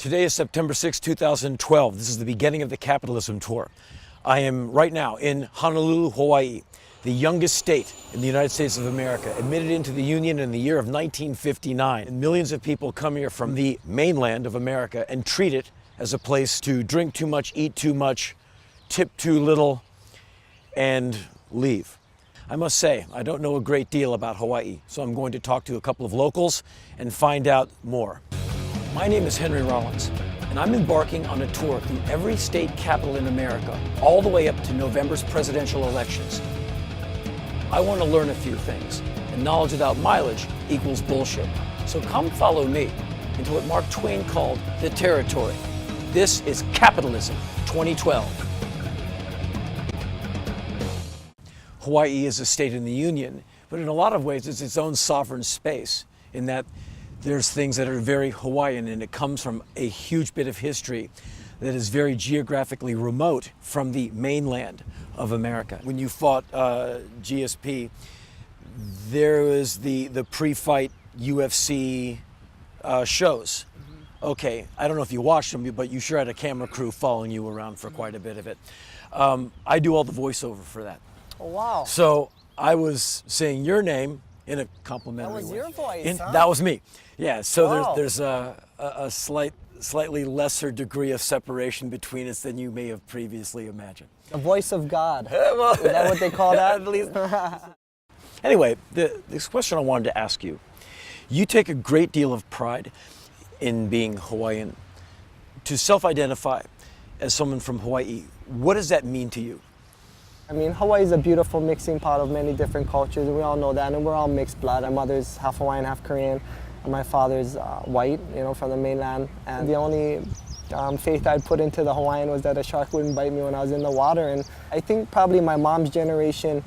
Today is September 6, 2012. This is the beginning of the Capitalism tour. I am right now in Honolulu, Hawaii, the youngest state in the United States of America, admitted into the Union in the year of 1959. And millions of people come here from the mainland of America and treat it as a place to drink too much, eat too much, tip too little, and leave. I must say, I don't know a great deal about Hawaii, so I'm going to talk to a couple of locals and find out more. My name is Henry Rollins, and I'm embarking on a tour through every state capital in America, all the way up to November's presidential elections. I want to learn a few things, and knowledge without mileage equals bullshit. So come follow me into what Mark Twain called the territory. This is Capitalism 2012. Hawaii is a state in the Union, but in a lot of ways it's its own sovereign space, in that there's things that are very Hawaiian, and it comes from a huge bit of history that is very geographically remote from the mainland of America. When you fought GSP, there was the pre-fight UFC shows. Okay, I don't know if you watched them, but you sure had a camera crew following you around for quite a bit of it. I do all the voiceover for that. Oh, wow. So I was saying your name in a complimentary way. That was your voice, huh? That was me. Yeah, so Wow. there's a slightly lesser degree of separation between us than you may have previously imagined. The voice of God. Is that what they call that? At least. Anyway, this question I wanted to ask you. You take a great deal of pride in being Hawaiian. To self-identify as someone from Hawaii, what does that mean to you? I mean, Hawaii is a beautiful mixing pot of many different cultures. We all know that, and we're all mixed blood. My mother's half Hawaiian, half Korean. And my father's white, from the mainland. And the only faith I'd put into the Hawaiian was that a shark wouldn't bite me when I was in the water. And I think probably my mom's generation,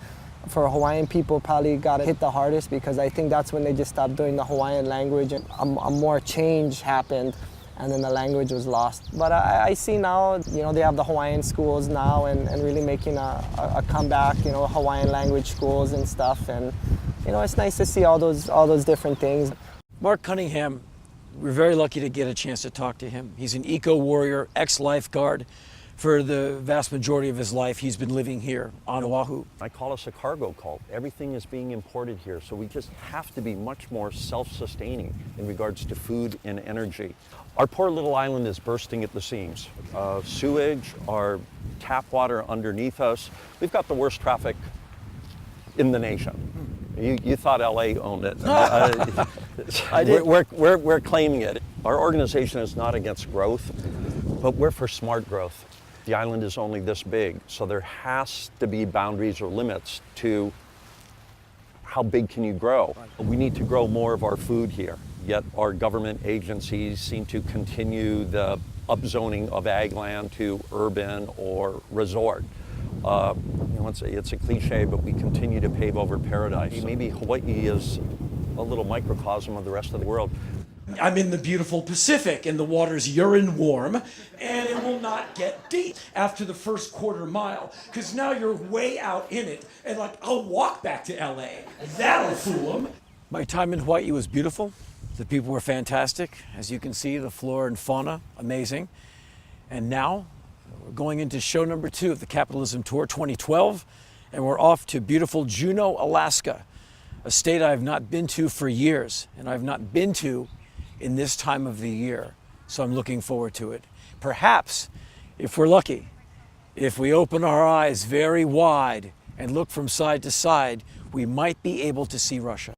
for Hawaiian people, probably got hit the hardest, because I think that's when they just stopped doing the Hawaiian language, and a more change happened, and then the language was lost. But I see now, they have the Hawaiian schools now, and really making a comeback, Hawaiian language schools and stuff. And, it's nice to see all those different things. Mark Cunningham, we're very lucky to get a chance to talk to him. He's an eco-warrior, ex-lifeguard. For the vast majority of his life, he's been living here on Oahu. I call us a cargo cult. Everything is being imported here, so we just have to be much more self-sustaining in regards to food and energy. Our poor little island is bursting at the seams. Sewage, our tap water underneath us. We've got the worst traffic in the nation. You thought LA owned it. I did. We're claiming it. Our organization is not against growth, but we're for smart growth. The island is only this big, so there has to be boundaries or limits to how big can you grow. We need to grow more of our food here, yet our government agencies seem to continue the upzoning of ag land to urban or resort. It's a cliche, but we continue to pave over paradise. Maybe Hawaii is a little microcosm of the rest of the world. I'm in the beautiful Pacific, and the water's urine warm, and it will not get deep after the first quarter mile, because now you're way out in it, and I'll walk back to LA. That'll fool them. My time in Hawaii was beautiful. The people were fantastic. As you can see, the flora and fauna, amazing. And now, we're going into show number 2 of the Capitalism Tour 2012, and we're off to beautiful Juneau, Alaska, a state I've not been to for years, and I've not been to in this time of the year. So I'm looking forward to it. Perhaps, if we're lucky, if we open our eyes very wide and look from side to side, we might be able to see Russia.